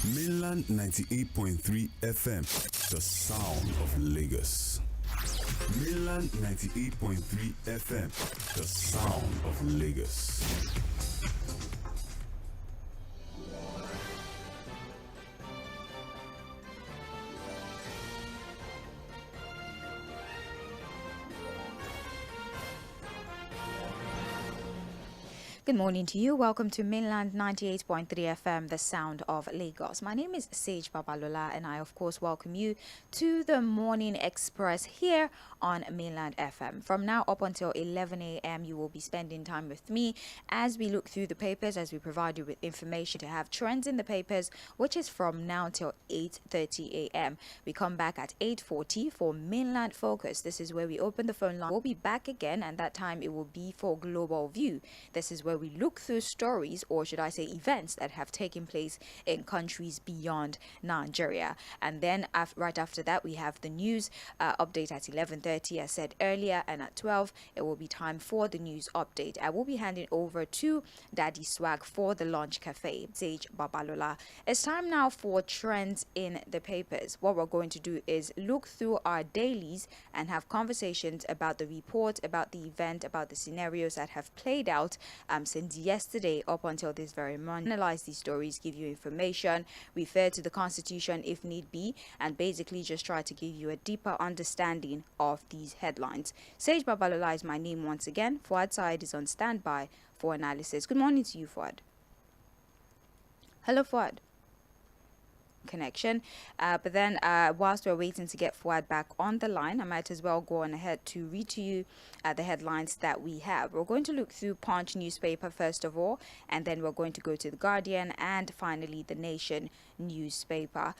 Mainland 98.3 FM, the sound of Lagos. Mainland 98.3 FM, the sound of Lagos. Good morning to you. Welcome to Mainland 98.3 FM, the sound of Lagos. My name is JᴏɪR Babalola, and I, of course, welcome you to the Morning Express here on Mainland FM. From now up until 11 a.m., you will be spending time with me as we look through the papers, as we provide you with information to have trends in the papers, which is from now till 8:30 a.m. We come back at 8:40 for Mainland Focus. This is where we open the phone line. We'll be back again, and that time it will be for Global View. This is where we look through stories, or should I say events, that have taken place in countries beyond Nigeria. And then right after that, we have the news update at 11:30, as said earlier, and at 12 it will be time for the news update. I will be handing over to Daddy Swag for the Lunch Cafe, JᴏɪR Babalola. It's time now for trends in the papers. What we're going to do is look through our dailies and have conversations about the report, about the event, about the scenarios that have played out since yesterday up until this very morning. Analyze these stories, give you information, refer to the Constitution if need be, and basically just try to give you a deeper understanding of these headlines. JᴏɪR Babalola is my name once again. Fuhad Saheed is on standby for analysis. Good morning to you, Fuhad. Hello, Fuhad. Connection. But then whilst we're waiting to get Fuad back on the line, I might as well go on ahead to read to you the headlines that we have. We're going to look through Punch newspaper first of all, and then we're going to go to the Guardian, and finally the Nation newspaper.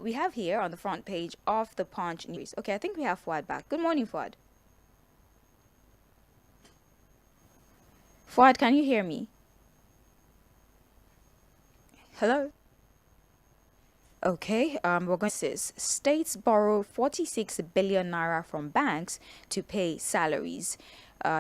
We have here on the front page of the Punch news. Okay, I think we have Fuad back. Good morning, Fuad. Fuad, can you hear me? Hello? Okay, we're going to see states borrow 46 billion naira from banks to pay salaries.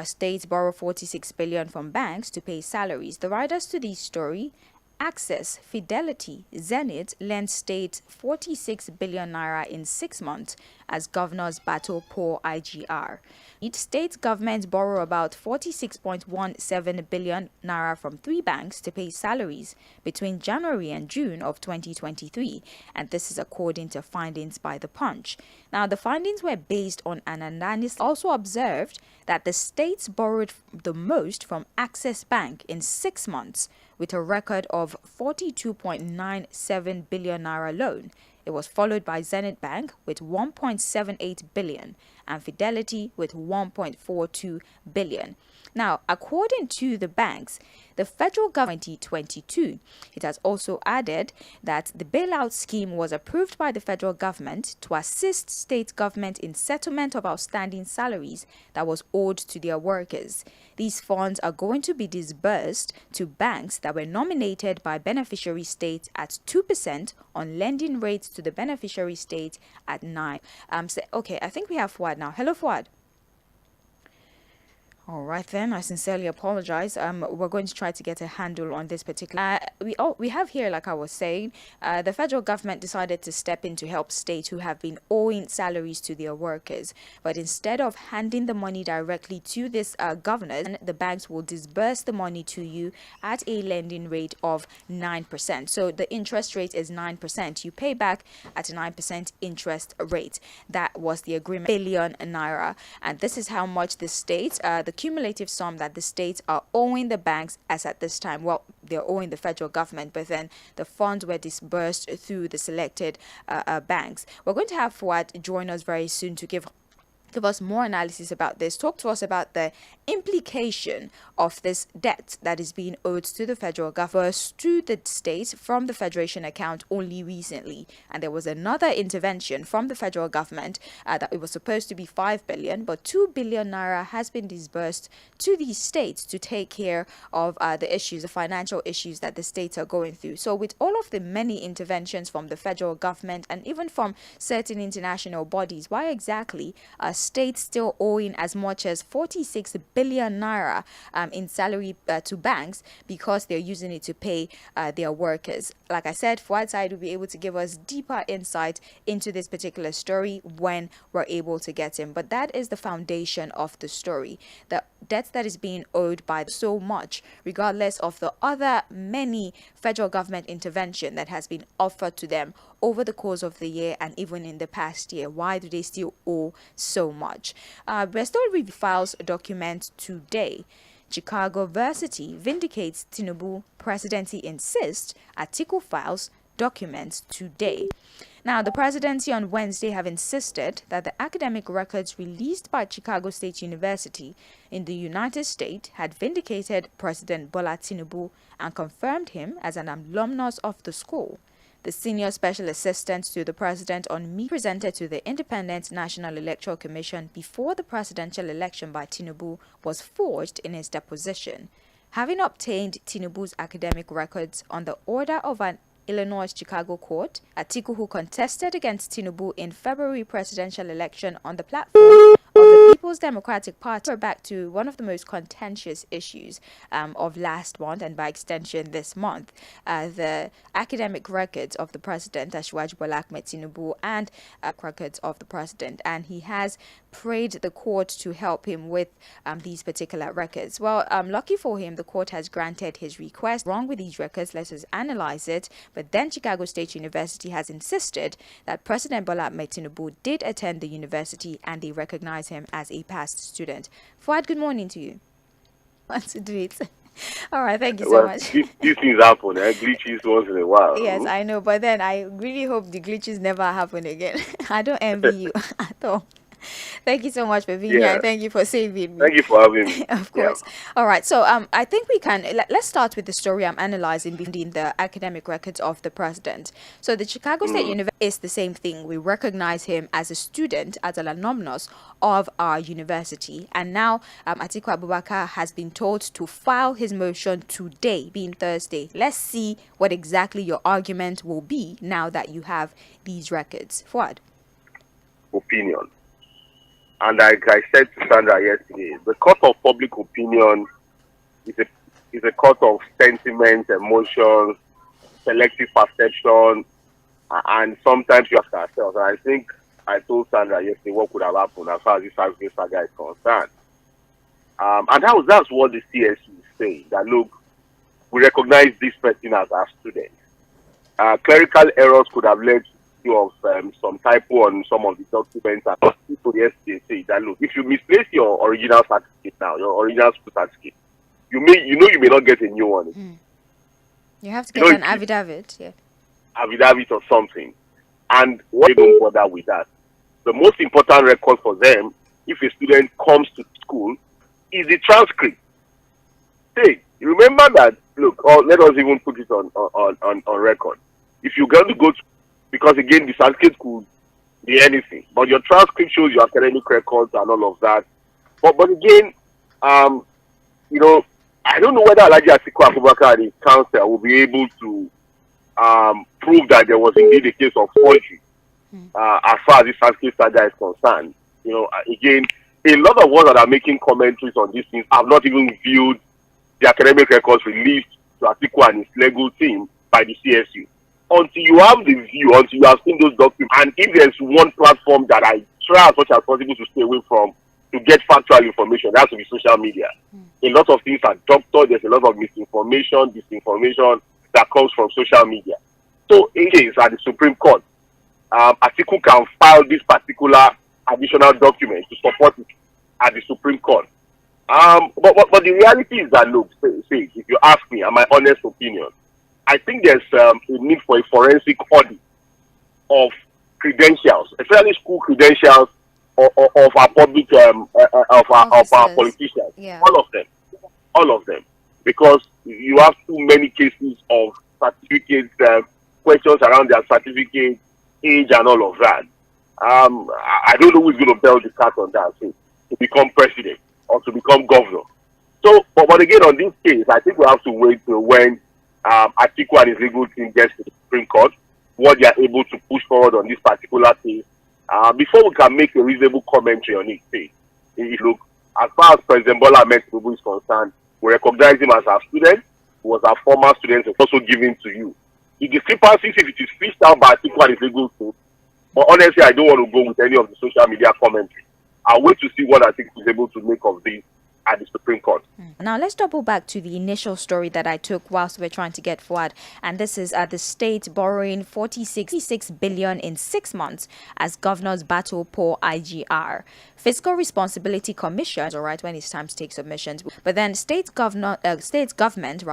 States borrow 46 billion from banks to pay salaries. The writers to this story: Access, Fidelity, Zenith lend state 46 billion naira in 6 months as governors battle poor IGR. Each state governments borrow about 46.17 billion naira from 3 banks to pay salaries between January and June of 2023, and this is according to findings by the Punch. Now, the findings were based on an analysis. Also observed that the states borrowed the most from Access Bank in 6 months, with a record of 42.97 billion naira loan. It was followed by Zenith Bank with 1.78 billion and Fidelity with 1.42 billion. Now, according to the banks, the federal government in 2022, it has also added that the bailout scheme was approved by the federal government to assist state government in settlement of outstanding salaries that was owed to their workers. These funds are going to be disbursed to banks that were nominated by beneficiary states at 2% on lending rates to the beneficiary state at 9%. Okay, I think we have Fuad now. Hello, Fuad. All right then, I sincerely apologize. We're going to try to get a handle on this particular. We have here, like I was saying, the federal government decided to step in to help states who have been owing salaries to their workers. But instead of handing the money directly to this governors, the banks will disburse the money to you at a lending rate of 9%. So the interest rate is 9%. You pay back at a 9% interest rate. That was the agreement. Billion naira, and this is how much the states, the cumulative sum that the states are owing the banks as at this time. Well, they're owing the federal government, but then the funds were disbursed through the selected banks. We're going to have Fuad join us very soon to give us more analysis about this. Talk to us about the implication of this debt that is being owed to the federal government to the states from the federation account only recently. And there was another intervention from the federal government that it was supposed to be 5 billion, but 2 billion naira has been disbursed to these states to take care of the issues, the financial issues that the states are going through. So with all of the many interventions from the federal government and even from certain international bodies, why exactly are states still owing as much as 46 billion naira in salary to banks because they're using it to pay their workers. Like I said, Fuhad Saheed will be able to give us deeper insight into this particular story when we're able to get him. But that is the foundation of the story. The debt that is being owed by so much, regardless of the other many federal government intervention that has been offered to them over the course of the year and even in the past year. Why do they still owe so much? Restorative files a document today. Chicago University vindicates Tinubu presidency insists. Article files documents today. Now, the presidency on Wednesday have insisted that the academic records released by Chicago State University in the United States had vindicated President Bola Tinubu and confirmed him as an alumnus of the school. The senior special assistant to the president on me presented to the Independent National Electoral Commission before the presidential election by Tinubu was forged in his deposition. Having obtained Tinubu's academic records on the order of an Illinois Chicago court, Atiku, who contested against Tinubu in February presidential election on the platform of the People's Democratic Party, we're back to one of the most contentious issues of last month and by extension this month, the academic records of the president, Asiwaju Bola Ahmed Tinubu, and records of the president. And he has prayed the court to help him with these particular records. Well, lucky for him, the court has granted his request. Wrong with these records, let us analyze it. But then Chicago State University has insisted that President Bola Ahmed Tinubu did attend the university and they recognize him as a past student. Fuad, good morning to you. Want to do it? All right, thank you so much. These things happen, glitches once in a while. Yes, I know, but then I really hope the glitches never happen again. I don't envy you at all. Thank you so much for being here. Thank you for saving me. Thank you for having me. Of course. All right. So I think we can let's start with the story I'm analyzing in the academic records of the president. So the Chicago State University is the same thing. We recognize him as a student, as an alumnus of our university. And now Atiku Abubakar has been told to file his motion today, being Thursday. Let's see what exactly your argument will be now that you have these records. Fuad. Opinion. And like I said to Sandra yesterday, the court of public opinion is a court of sentiment, emotions, selective perception, and sometimes you ask ourselves. And I think I told Sandra yesterday what could have happened as far as this 𝗪𝗪 saga is concerned. And that's what the CSU is saying, that look, we recognize this person as our student. Clerical errors could have led of some typo on some of the documents, and people yesterday say that look, if you misplace your original certificate now, your original school certificate, you may not get a new one. You have to get an affidavit, affidavit or something. And why they don't bother with that? The most important record for them, if a student comes to school, is the transcript. Hey, you remember that? Look, or let us even put it on record. If you're going to go to, because again, the certificate could be anything, but your transcript shows your academic records and all of that. But again, I don't know whether Alhaji Atiku Abubakar and his counsel will be able to prove that there was indeed a case of forgery as far as this certificate saga is concerned. Again, a lot of us that are making commentaries on these things have not even viewed the academic records released to Atiku and his legal team by the CSU. Until you have the view, until you have seen those documents, and if there's one platform that I try as much as possible to stay away from to get factual information, that's to be social media. A lot of things are doctored. There's a lot of misinformation, disinformation that comes from social media. So in case at the Supreme Court, Atiku can file this particular additional document to support it at the Supreme Court. But the reality is that, look, say, if you ask me, and my honest opinion, I think there's a need for a forensic audit of credentials, especially school credentials of our public, of our politicians. Yeah. All of them, because you have too many cases of certificates, questions around their certificate, age, and all of that. I don't know who's going to bail the cat on that, so, to become president or to become governor. So, but again, on this case, I think we have to wait till when Atiku and his legal team gets to the Supreme Court, what they are able to push forward on this particular case, before we can make a reasonable commentary on it, say, if you look, as far as President Bola Ahmed Tinubu is concerned, we recognize him as our student. He was our former student, and also given to you. The discrepancies, if it is fished out by Atiku and his legal team, but honestly, I don't want to go with any of the social media commentary. I'll wait to see what Atiku is able to make of this at the Supreme Court. Now let's double back to the initial story that I took whilst we're trying to get Fuad, and this is the state borrowing 46 billion in 6 months as governors battle poor IGR. Fiscal Responsibility Commission is all right when it's time to take submissions, but then state government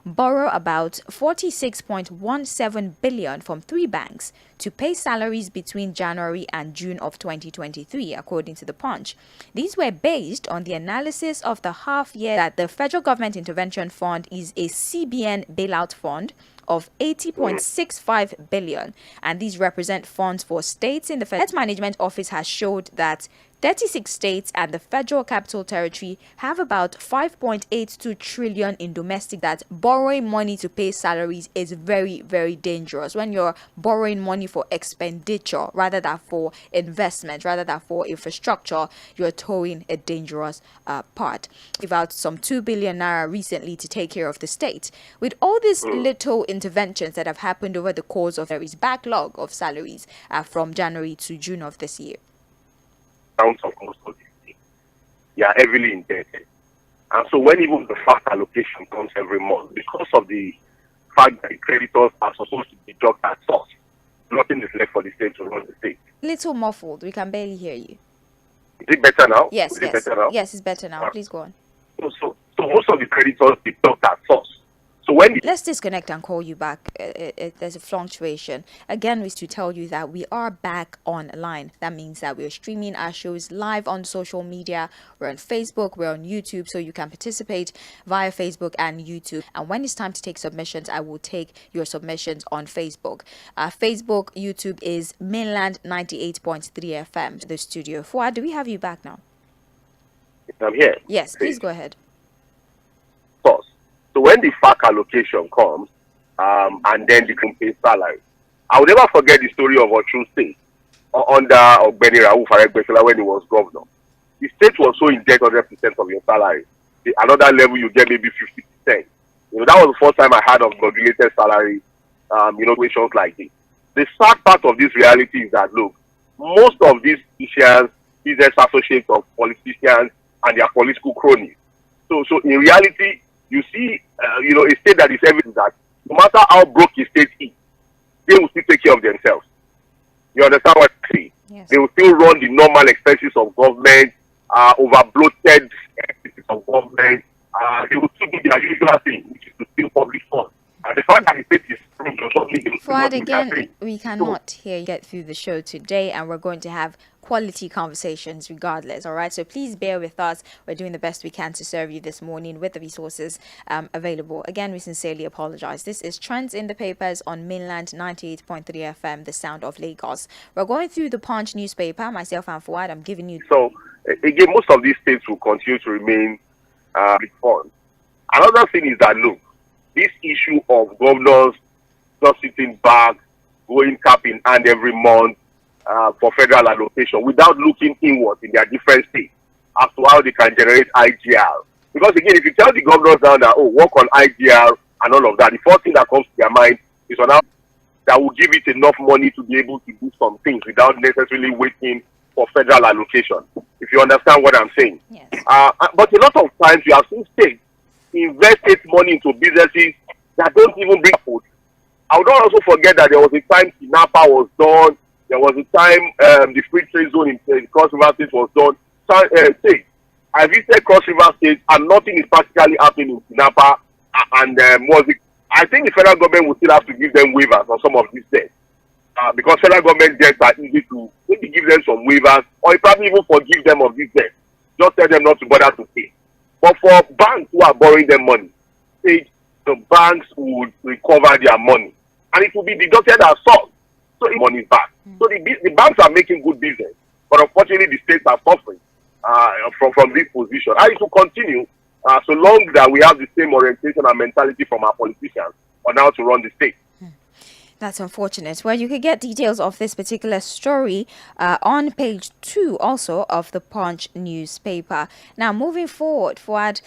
borrow about 46.17 billion from 3 banks to pay salaries between January and June of 2023, according to the Punch. These were based on the analysis of the half year that the Federal Government Intervention Fund is a CBN bailout fund of 80.65 billion, and these represent funds for states. In the Federal Management Office has showed that 36 states and the Federal Capital Territory have about 5.82 trillion in domestic. That borrowing money to pay salaries is very, very dangerous. When you're borrowing money for expenditure rather than for investment, rather than for infrastructure, you're towing a dangerous part. Give out some 2 billion naira recently to take care of the state. With all these little interventions that have happened over the course of there is backlog of salaries from January to June of this year. Of most of these things, they are heavily indebted. And so when even the fast allocation comes every month, because of the fact that the creditors are supposed to be deducted at source, nothing is left for the state to run the state. Little muffled. We can barely hear you. Is it better now? Yes, yes. Better now? Yes, it's better now. Please go on. So most of the creditors deduct at source. So when let's disconnect and call you back. There's a fluctuation. Again, is to tell you that we are back online. That means that we're streaming our shows live on social media. We're on Facebook, we're on YouTube, so you can participate via Facebook and YouTube. And when it's time to take submissions, I will take your submissions on Facebook. Facebook, YouTube is Mainland 98.3 FM, the studio. Fuad, do we have you back now? I'm here. Yes, please go ahead. So when the FAC allocation comes, and then the company salary, I will never forget the story of Osun State under 𝗪𝗪 𝗪𝗪 when he was governor. The state was so in debt 100% of your salary. Another level you get maybe 50%. That was the first time I heard of regulated salary, questions like this. The sad part of this reality is that, look, most of these politicians, business associates of politicians and their political cronies. So in reality, you see, a state that is evident that no matter how broke a state is, they will still take care of themselves. You understand what I say? Yes. They will still run the normal expenses of government, over-bloated expenses of government. They will still do their usual thing, which is to steal public funds. And the fact that the state is broke does not mean Fuad, again, we cannot hear you get through the show today, and we're going to have quality conversations regardless. All right, so please bear with us. We're doing the best we can to serve you this morning with the resources available. Again, we sincerely apologize. This is Trends in the Papers on Mainland 98.3 FM, the sound of Lagos. We're going through the Punch newspaper. Myself and Fuad, I'm giving you. So again, most of these states will continue to remain reformed. Another thing is that, look, this issue of governors just sitting back, going cap in hand every month for federal allocation without looking inward in their different states as to how they can generate IGR. Because again, if you tell the governors down that, work on IGR and all of that, the first thing that comes to their mind is on how that will give it enough money to be able to do some things without necessarily waiting for federal allocation. If you understand what I'm saying. Yes. But a lot of times you have seen states invest its money into businesses that don't even bring food. I would not also forget that there was a time Tinapa was done. There was a time the free trade zone in Cross River State was done. I visited Cross River State and nothing is practically happening in Tinapa. I think the federal government will still have to give them waivers on some of these debts. Because federal government debts are easy to maybe give them some waivers or probably even forgive them of these debts. Just tell them not to bother to pay. But for banks who are borrowing them money, the banks would recover their money. And it will be deducted as source. So money is back. So the banks are making good business. But unfortunately, the states are suffering from this position. And it will continue so long that we have the same orientation and mentality from our politicians on how to run the state. That's unfortunate. Well, you could get details of this particular story on page 2 also of the Punch newspaper. Now, moving forward, Fuad,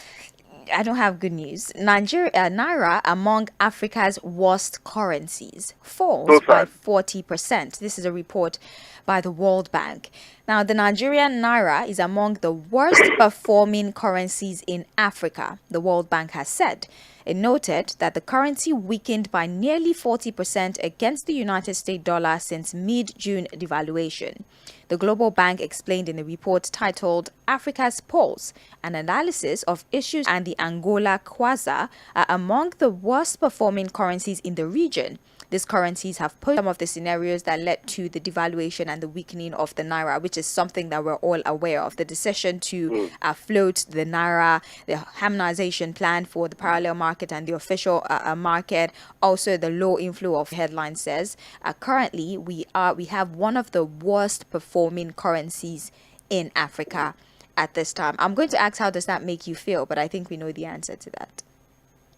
I don't have good news. Naira among Africa's worst currencies falls by 40%. This is a report by the World Bank. Now, the Nigerian Naira is among the worst performing currencies in Africa, the World Bank has said. It noted that the currency weakened by nearly 40% against the United States dollar since mid-June devaluation. The Global Bank explained in the report titled Africa's Pulse, an analysis of issues, and the Angola Kwanza are among the worst performing currencies in the region. These currencies have posed some of the scenarios that led to the devaluation and the weakening of the Naira, which is something that we're all aware of. The decision to float the Naira, the harmonization plan for the parallel market and the official market, also the low inflow of headline says. Currently, we have one of the worst performing currencies in Africa at this time. I'm going to ask, how does that make you feel? But I think we know the answer to that.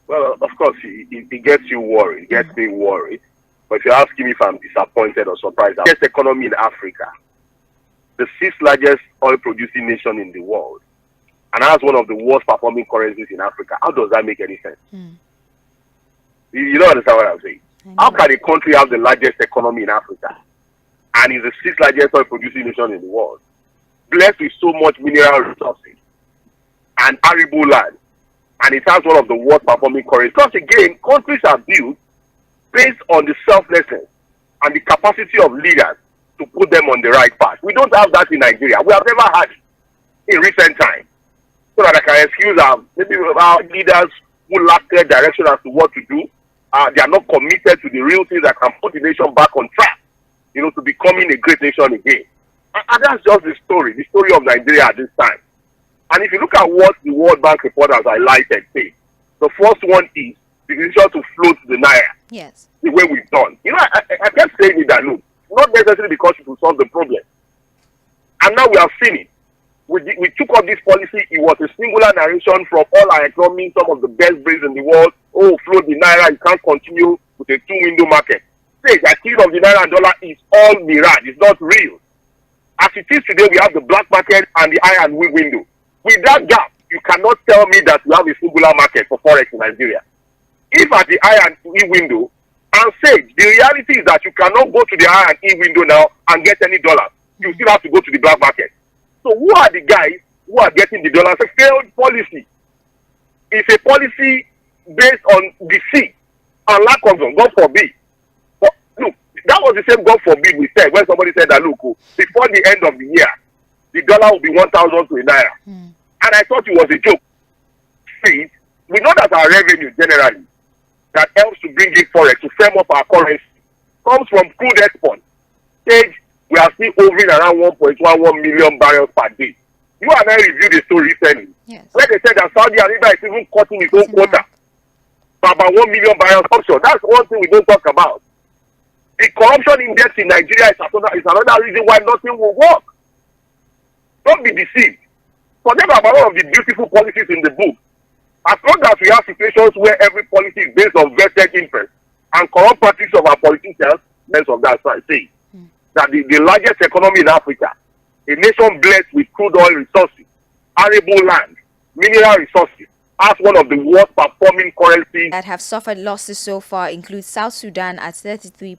Well, of course, it gets you worried. It gets me worried. But if you're asking me if I'm disappointed or surprised, the biggest economy in Africa, the 6th largest oil-producing nation in the world, and has one of the worst performing currencies in Africa, how does that make any sense? You don't understand what I'm saying? How can a country have the largest economy in Africa and is the 6th largest oil-producing nation in the world, blessed with so much mineral resources and arable land, and it has one of the worst performing currencies? Because again, countries are built based on the selflessness and the capacity of leaders to put them on the right path. We don't have that in Nigeria. We have never had it in recent times. So that I can excuse maybe our leaders who lack clear direction as to what to do. They are not committed to the real things that can put the nation back on track, to becoming a great nation again. And that's just the story of Nigeria at this time. And if you look at what the World Bank report has highlighted, say, the first one is the decision to float the Naira. Yes. The way we've done. I kept saying it that, look, not necessarily because it will solve the problem. And now we have seen it. We took up this policy. It was a singular narration from all our economies, some of the best brains in the world. Oh, float the Naira, you can't continue with a two-window market. Say, the activity of the Naira and dollar is all mirage. It's not real. As it is today, we have the black market and the I and we window. With that gap, you cannot tell me that we have a singular market for forex in Nigeria. If at the I and E window, and say the reality is that you cannot go to the I and E window now and get any dollars. You still have to go to the black market. So who are the guys who are getting the dollars? It's a failed policy. It's a policy based on deceit and lack of them, God forbid. But look, that was the same God forbid we said when somebody said that, look, before the end of the year, the dollar will be 1,000 to a Naira. And I thought it was a joke. See, we know that our revenue generally that helps to bring in forex to firm up our currency comes from crude export. Stage, we are still hovering around 1.11 million barrels per day. You and I reviewed the story recently. Yes. Where they said that Saudi Arabia is even cutting its own quota by about 1 million barrels offshore. That's one thing we don't talk about. The corruption index in Nigeria is another reason why nothing will work. Don't be deceived. Forget about all of the beautiful policies in the book. As long as we have situations where every policy is based on vested interest and corrupt practice of our politicians, most of that side say that the largest economy in Africa, a nation blessed with crude oil resources, arable land, mineral resources, as one of the worst performing currencies that have suffered losses so far include South Sudan at 33%,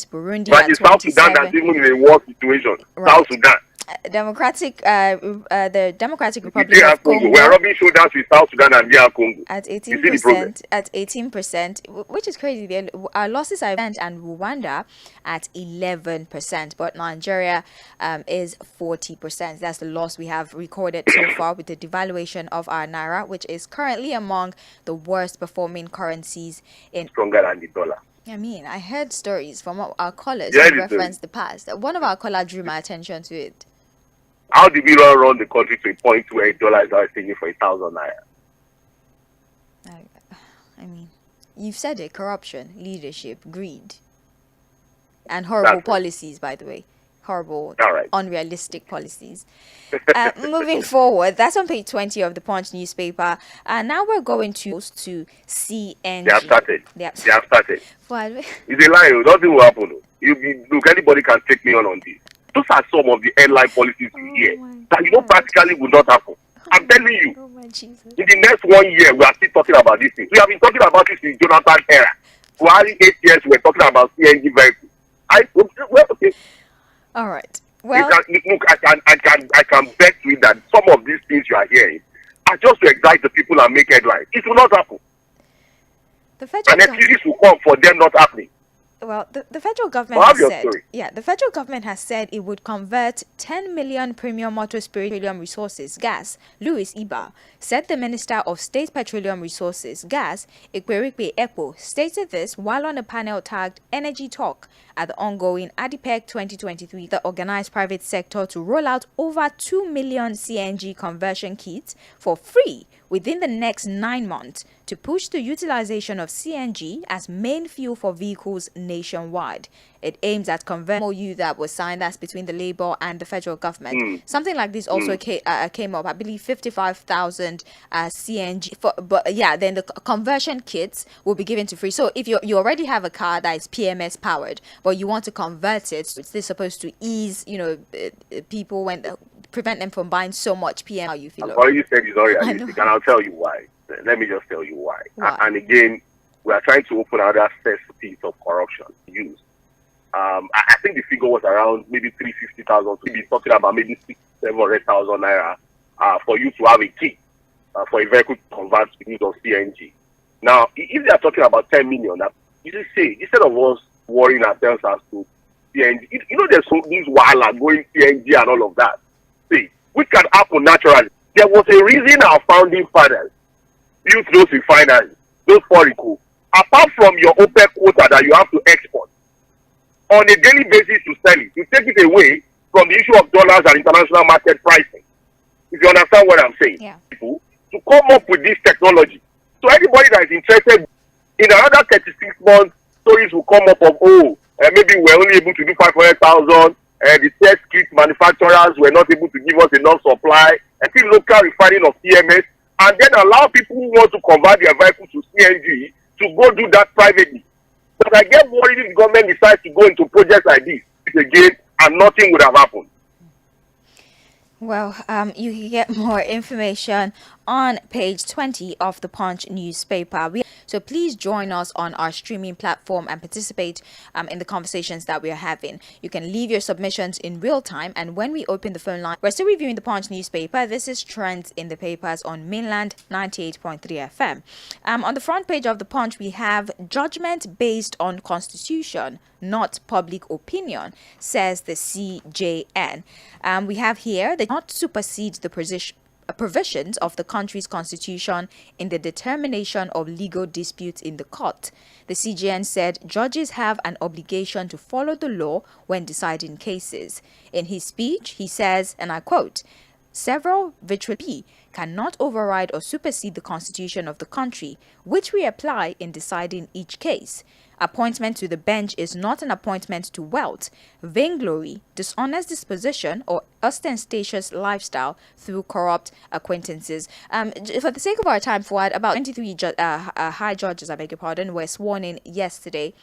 Burundi but at 27%. South Sudan that's even in a worse situation. Right. South Sudan. The Democratic Republic of Congo. We are rubbing shoulders with South Sudan and DR Congo. At 18%, at 18%, which is crazy. Our losses are and Rwanda at 11%, but Nigeria is 40%. That's the loss we have recorded so far with the devaluation of our Naira, which is currently among the worst performing currencies in. Stronger than the dollar. I mean, I heard stories from our callers who referenced the past. One of our callers drew my attention to it. How did we run the country to a point where $8 is taking for 1,000 naira? I mean, you've said it: corruption, leadership, greed, and horrible policies. By the way, horrible, All right. unrealistic policies. Moving forward, that's on page 20 of the Punch newspaper. Now we're going to CNG. They have started. They have started. Well, It's a lie. Nothing will happen. Look, anybody can take me on this. Those are some of the headline policies you hear that practically will not happen. I'm telling you. Oh my Jesus. In the next 1 year, we are still talking about these things. We have been talking about this in Jonathan era. For only 8 years, we're talking about CNG vehicles. Okay. All right. Well, I can bet you that some of these things you are hearing are just to excite the people and make headlines. It will not happen. The federal and excuses will come for them not happening. Well, the federal government has said, the federal government has said it would convert 10 million premium motor petroleum resources gas. louis Iba said the Minister of State Petroleum Resources Gas, 𝗃𝗃 stated this while on a panel tagged Energy Talk at the ongoing ADIPEC 2023 that organized private sector to roll out over 2 million CNG conversion kits for free within the next 9 months to push the utilization of CNG as main fuel for vehicles nationwide. It aims at converting MOU that was signed, that's between the Labour and the federal government. Something like this also came up, I believe 55,000 CNG. Then the conversion kits will be given to free. So if you already have a car that is PMS powered, but you want to convert it, it's this supposed to ease, people prevent them from buying so much PM. How you feel? I've already said it's not realistic, and I'll tell you why. Let me just tell you why. And again, we are trying to open another piece of corruption use. I think the figure was around maybe 350,000. We'll be talking about maybe 700,000 naira for you to have a kit for a vehicle to convert to use of CNG. Now, if they are talking about 10 million, you just say, instead of us worrying ourselves as to CNG, there's these wahala going CNG and all of that. See, which can happen naturally. There was a reason our founding fathers used those refineries, those follicles, apart from your OPEC quota that you have to export on a daily basis to sell it. You take it away from the issue of dollars and international market pricing. If you understand what I'm saying. Yeah. People to come up with this technology. So anybody that is interested in another 36 months, stories will come up of, maybe we're only able to do 500,000. The test kit manufacturers were not able to give us enough supply. Until local refining of PMS, and then allow people who want to convert their vehicles to CNG to go do that privately. But I get worried if the government decides to go into projects like this again, and nothing would have happened. Well, you can get more information on page 20 of the Punch newspaper. So please join us on our streaming platform and participate in the conversations that we are having. You can leave your submissions in real time, and when we open the phone line, we're still reviewing the Punch newspaper. This is Trends in the Papers on Mainland 98.3 FM. On the front page of the Punch, we have judgment based on constitution, not public opinion, says the CJN. We have here that not supersede the provisions of the country's constitution in the determination of legal disputes in the court. The CJN said judges have an obligation to follow the law when deciding cases. In his speech, he says, and I quote, "Several virtually cannot override or supersede the constitution of the country, which we apply in deciding each case. Appointment to the bench is not an appointment to wealth, vainglory, dishonest disposition, or ostentatious lifestyle through corrupt acquaintances." For the sake of our time, Fuad, about 23 high judges, were sworn in yesterday.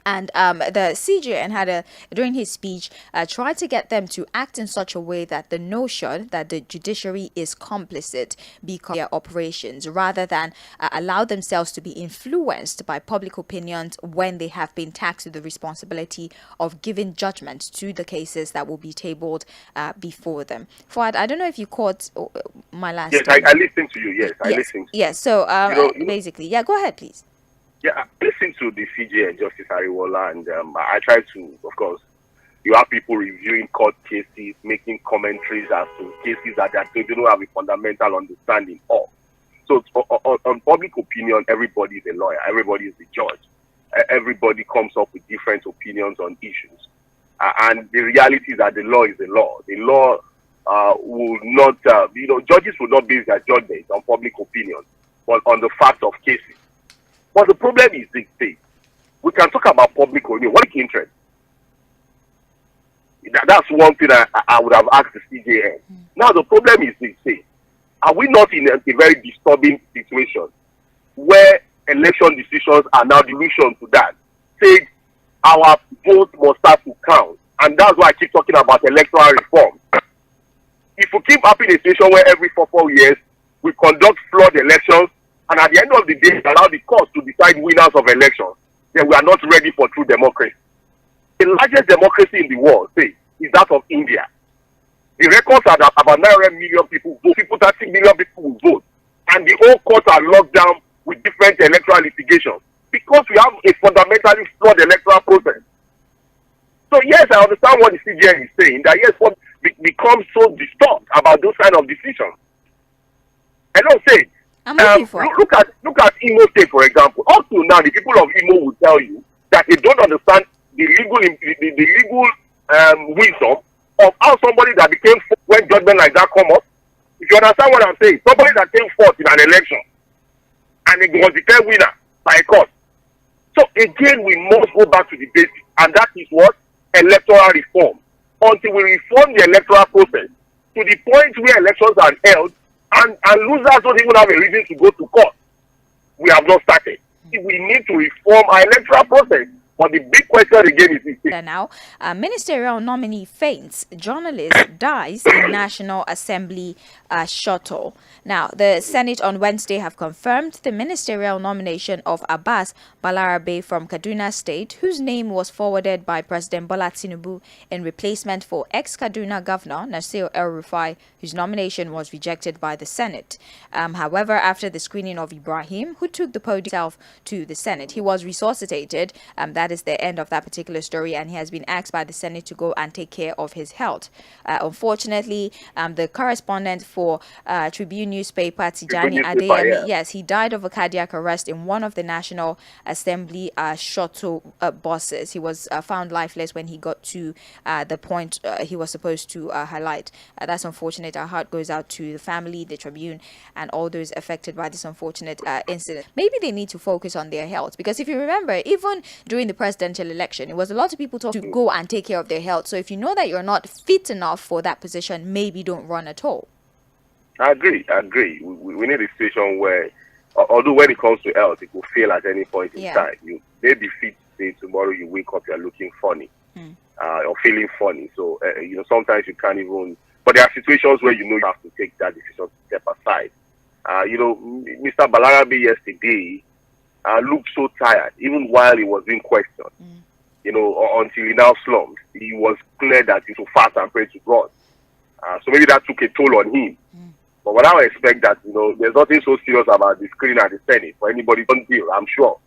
And the CJN had during his speech, tried to get them to act in such a way that the notion that the judiciary is complicit because their operations, rather than allow themselves to be influenced by public opinions when they have been taxed with the responsibility of giving judgment to the cases that will be tabled before them. Fuad, I don't know if you caught my last. Yes, I listened to you. Yes, I listened. Yes. So basically, go ahead, please. Yeah, I listened to the CJ and Justice Ariwola, and I try to, of course, you have people reviewing court cases, making commentaries as to cases that they don't have a fundamental understanding of. So on public opinion, everybody is a lawyer, everybody is a judge, everybody comes up with different opinions on issues. And the reality is that the law is the law. The law will not, judges will not base their judgment on public opinion, but on the facts of cases. But the problem is this thing. We can talk about public opinion. What is interest? That's one thing I would have asked the CJN. Now the problem is this: say, are we not in a very disturbing situation where election decisions are now the solution to that? Say our vote must start to count, and that's why I keep talking about electoral reform. If we keep up in a situation where every 4 years we conduct flawed elections, and at the end of the day allow the courts to decide winners of elections, then we are not ready for true democracy. The largest democracy in the world, say, is that of India. The records are that about 900 million people vote. 30 million people will vote. And the whole courts are locked down with different electoral litigations because we have a fundamentally flawed electoral process. So yes, I understand what the CJN is saying, that yes, what becomes so disturbed about those kind of decisions. I don't say. Look at Imo State, for example. Up to now, the people of Imo will tell you that they don't understand the legal wisdom of how somebody that became fourth when judgment like that come up. If you understand what I'm saying, somebody that came fourth in an election and it was declared winner by a court. So again, we must go back to the basics, and that is what? Electoral reform. Until we reform the electoral process to the point where elections are held and losers don't even have a reason to go to court, we have not started. We need to reform our electoral process. But the big question again is this. Now, ministerial nominee faints, journalist dies in National Assembly shuttle. Now, the Senate on Wednesday have confirmed the ministerial nomination of Abbas Balarabe from Kaduna State, whose name was forwarded by President Bola Tinubu in replacement for ex-Kaduna Governor Nasir El-Rufai, whose nomination was rejected by the Senate. However, after the screening of Ibrahim, who took the podium to the Senate, he was resuscitated. That is the end of that particular story, and he has been asked by the Senate to go and take care of his health. Unfortunately, the correspondent for Tribune newspaper, Tijani Adeyemi, yes, he died of a cardiac arrest in one of the National Assembly shuttle buses. He was found lifeless when he got to the point he was supposed to highlight. That's unfortunate. Our heart goes out to the family, the Tribune, and all those affected by this unfortunate incident. Maybe they need to focus on their health, because if you remember, even during the presidential election, it was a lot of people told to go and take care of their health. So if you know that you're not fit enough for that position, maybe don't run at all. I agree. We need a situation where, although when it comes to health, it will fail at any point in time. You may be fit today, tomorrow you wake up, you're looking funny, or feeling funny. So, sometimes you can't even, but there are situations where you have to take that decision to step aside. Mr. Balarabe yesterday looked so tired, even while he was being questioned, until he now slumped. He was clear that he should fast and pray to God. So maybe that took a toll on him. But what I would expect that, there's nothing so serious about the screening at the Senate for anybody to deal, I'm sure.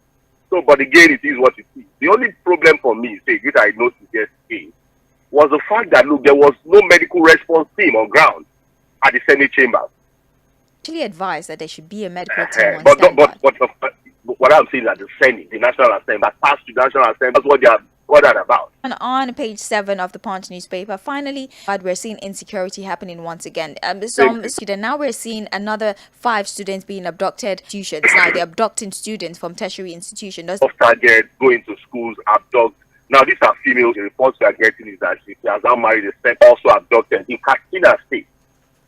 So, but again, it is what it is. The only problem for me, which I noticed yesterday, was the fact that, there was no medical response team on ground at the Senate chambers. Actually advised that there should be a medical team on standby. But what I'm saying is that the Senate, the National Assembly, that passed to the National Assembly, that's what they're about. And on page 7 of the Punch newspaper, finally, we're seeing insecurity happening once again. Now we're seeing another 5 students being abducted. Institutions. Now they're abducting students from tertiary institutions. Target, go into schools, abduct. Now these are females. The reports we are getting is that she has now married a step, also abducted in Katsina State.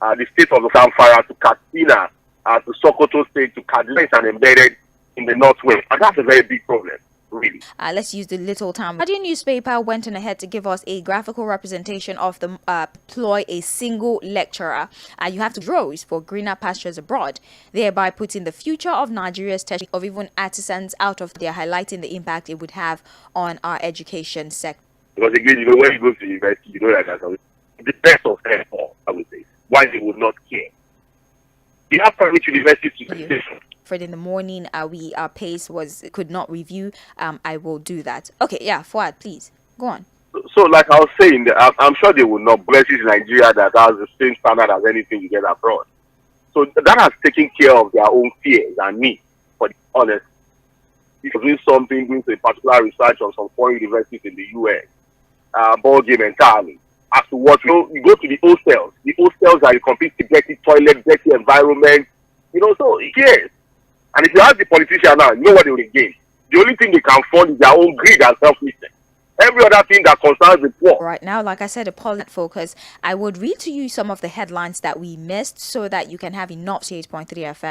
The state of Zamfara to Katsina, to Sokoto State, to Kaduna, and embedded in the northwest. And that's a very big problem, really. Let's use the little time. The newspaper went on ahead to give us a graphical representation of the ploy a single lecturer. You have to draws for greener pastures abroad, thereby putting the future of Nigeria's tertiary of even artisans out of there, highlighting the impact it would have on our education sector. Because again, when you go to university, that the best of them all, I would say, why they would not care. You have private universities to Fred, in the morning, our pace could not review. I will do that. Okay, Fuad, please go on. So, like I was saying, I'm sure they will not bless Nigeria that has the same standard as anything you get abroad. So that has taken care of their own fears and needs. For the honest, if you're doing a particular research on some foreign universities in the US, ball game entirely. As to what you go to the hostels are a completely dirty toilet, dirty environment. So yes. And if you ask the politician now, you know what they will gain. The only thing they can fund is their own greed and selfishness. every other thing that concerns the poor. Right now, like I said, a policy focus. I would read to you some of the headlines that we missed so that you can have enough 88.3 FM.